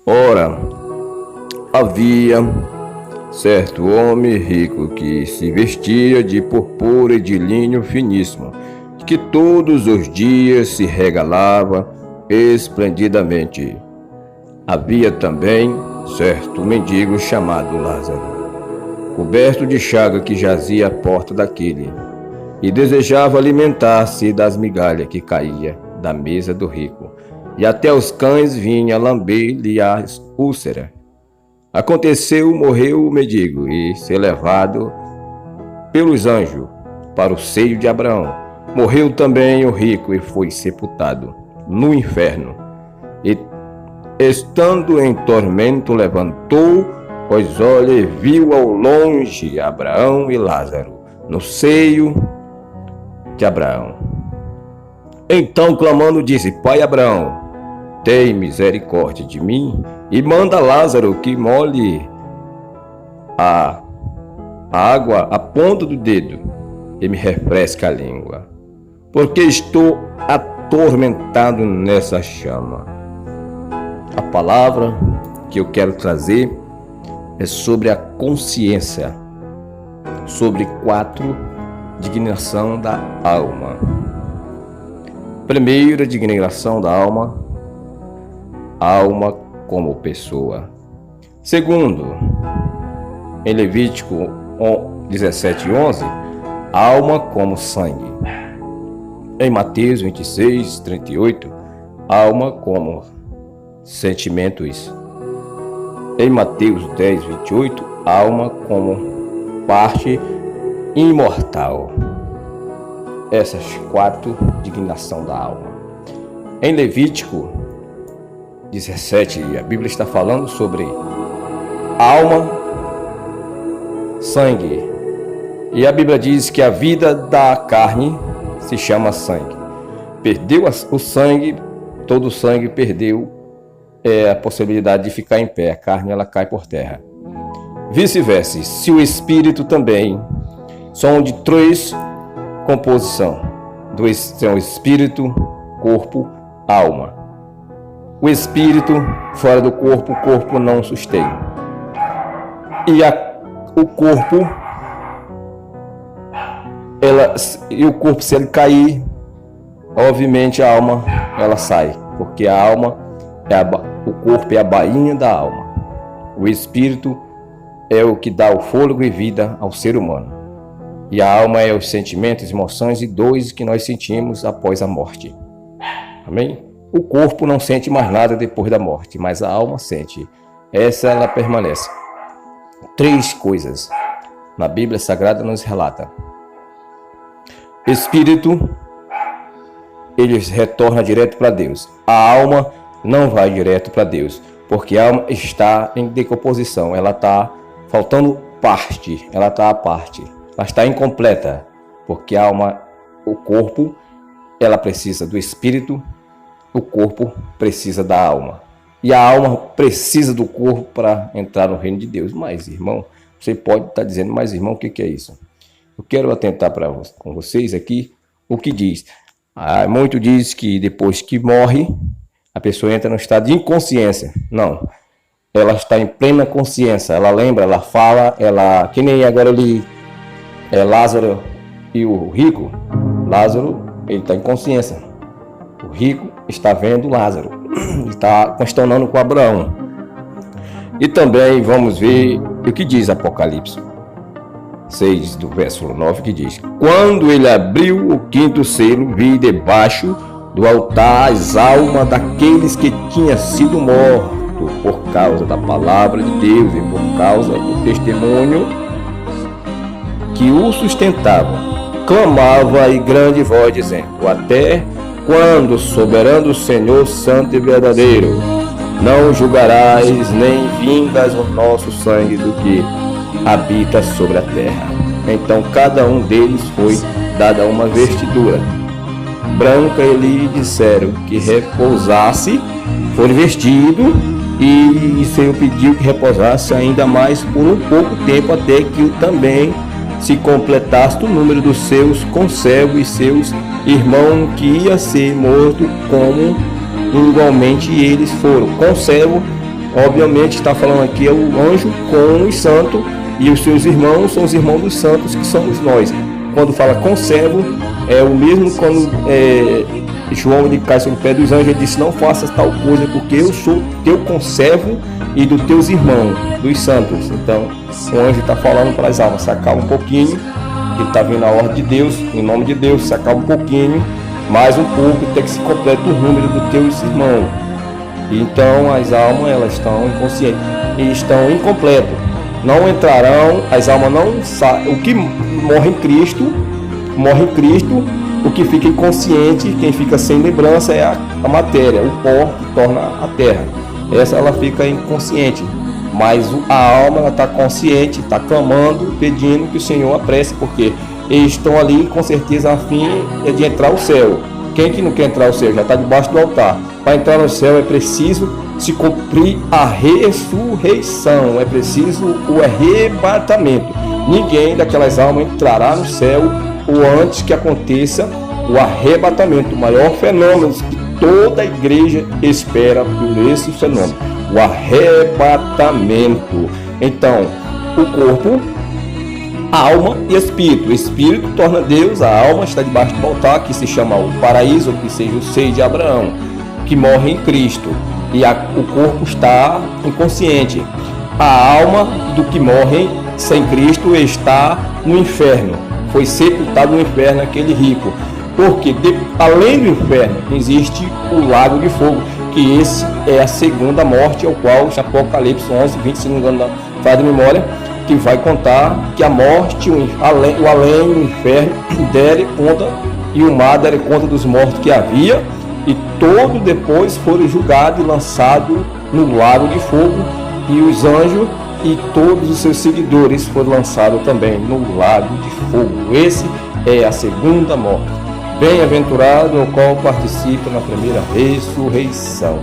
Ora, havia certo homem rico que se vestia de purpura e de linho finíssimo, que todos os dias se regalava esplendidamente. Havia também certo mendigo chamado Lázaro, coberto de chaga, que jazia à porta daquele, e desejava alimentar-se das migalhas que caía da mesa do rico, e até os cães vinham lamber-lhe a úlcera. Aconteceu, morreu o mendigo e ser levado pelos anjos para o seio de Abraão. Morreu também o rico e foi sepultado no inferno. E, estando em tormento, levantou os olhos e viu ao longe Abraão e Lázaro no seio de Abraão. Então, clamando, disse: Pai Abraão, tem misericórdia de mim e manda Lázaro que molhe a água a ponta do dedo e me refresque a língua, porque estou atormentado nessa chama. A palavra que eu quero trazer é sobre a consciência, sobre 4 dignação da alma. Primeira dignação da alma, alma como pessoa. Segundo, em Levítico 17:11, alma como sangue. Em Mateus 26:38, alma como sentimentos. Em Mateus 10:28, alma como parte imortal. Essas 4 dignação da alma. Em Levítico 17, a Bíblia está falando sobre alma, sangue. E a Bíblia diz que a vida da carne se chama sangue. Perdeu o sangue, todo o sangue perdeu a possibilidade de ficar em pé. A carne ela cai por terra. Vice-versa, se o espírito também são de 3 composição. São espírito, corpo, alma. O espírito fora do corpo, o corpo não sustém. E o corpo, se ele cair, obviamente a alma ela sai, porque a alma o corpo é a bainha da alma. O espírito é o que dá o fôlego e vida ao ser humano. E a alma é os sentimentos, emoções e dores que nós sentimos após a morte. Amém? O corpo não sente mais nada depois da morte, mas a alma sente. Essa ela permanece. 3 coisas na Bíblia Sagrada nos relata. Espírito, ele retorna direto para Deus. A alma não vai direto para Deus, porque a alma está em decomposição. Ela está faltando parte. Ela está à parte. Ela está incompleta, porque a alma, o corpo, ela precisa do espírito. O corpo precisa da alma. E a alma precisa do corpo para entrar no reino de Deus. Mas, irmão, você pode estar dizendo, mas, irmão, o que é isso? Eu quero atentar com vocês aqui o que diz. Muito diz que depois que morre, a pessoa entra no estado de inconsciência. Não. Ela está em plena consciência. Ela lembra, ela fala, que nem agora eu li Lázaro e o rico. Lázaro, ele está em consciência. O rico está vendo Lázaro, está questionando com Abraão. E também vamos ver o que diz Apocalipse 6, do verso 9, que diz: Quando ele abriu o 5º selo, vi debaixo do altar as almas daqueles que tinham sido mortos por causa da palavra de Deus e por causa do testemunho que o sustentava. Clamava em grande voz, dizendo: Até quando, soberano Senhor santo e verdadeiro, não julgarás nem vingas o nosso sangue do que habita sobre a terra? Então cada um deles foi dada uma vestidura branca e lhe disseram que repousasse. Foi vestido e o Senhor pediu que repousasse ainda mais por um pouco tempo, até que também se completasse o número dos seus conservos e seus irmãos, que ia ser morto como igualmente eles foram. Conservo obviamente está falando aqui é o anjo com os santos, e os seus irmãos são os irmãos dos santos, que somos nós. Quando fala conservo, é o mesmo quando João ele cai sobre o pé dos anjos, ele disse: não faças tal coisa, porque eu sou teu conservo e dos teus irmãos, dos santos. Então o anjo está falando para as almas: sacar um pouquinho, ele está vindo a ordem de Deus, em nome de Deus, sacar um pouquinho, mais um pouco, tem que se completa o número dos teus irmãos. Então as almas elas estão inconscientes e estão incompletas. Não entrarão, as almas não saem. O que morre em Cristo, morre em Cristo. O que fica inconsciente, quem fica sem lembrança é a matéria, o pó que torna a terra. Essa ela fica inconsciente. Mas a alma ela está consciente, está clamando, pedindo que o Senhor apresse, porque eles estão ali com certeza a fim de entrar ao céu. Quem que não quer entrar ao céu? Já está debaixo do altar. Para entrar no céu é preciso se cumprir a ressurreição, é preciso o arrebatamento. Ninguém daquelas almas entrará no céu ou antes que aconteça o arrebatamento, o maior fenômeno que toda a igreja espera por esse fenômeno, o arrebatamento. Então, o corpo, alma e espírito. O espírito torna Deus, a alma está debaixo do altar, que se chama o paraíso, que seja o seio de Abraão, que morre em Cristo, e o corpo está inconsciente. A alma do que morre sem Cristo está no inferno, foi sepultado no inferno aquele rico, porque além do inferno existe o lago de fogo, que esse é a segunda morte, ao qual Apocalipse 11:20, se não me engano, faz de memória, que vai contar que a morte, o além, o inferno dere conta, e o mar dere conta dos mortos que havia, e todo depois foram julgados e lançados no lago de fogo, e os anjos e todos os seus seguidores foram lançados também no lago de fogo. Esse é a segunda morte. Bem-aventurado o qual participa na primeira ressurreição.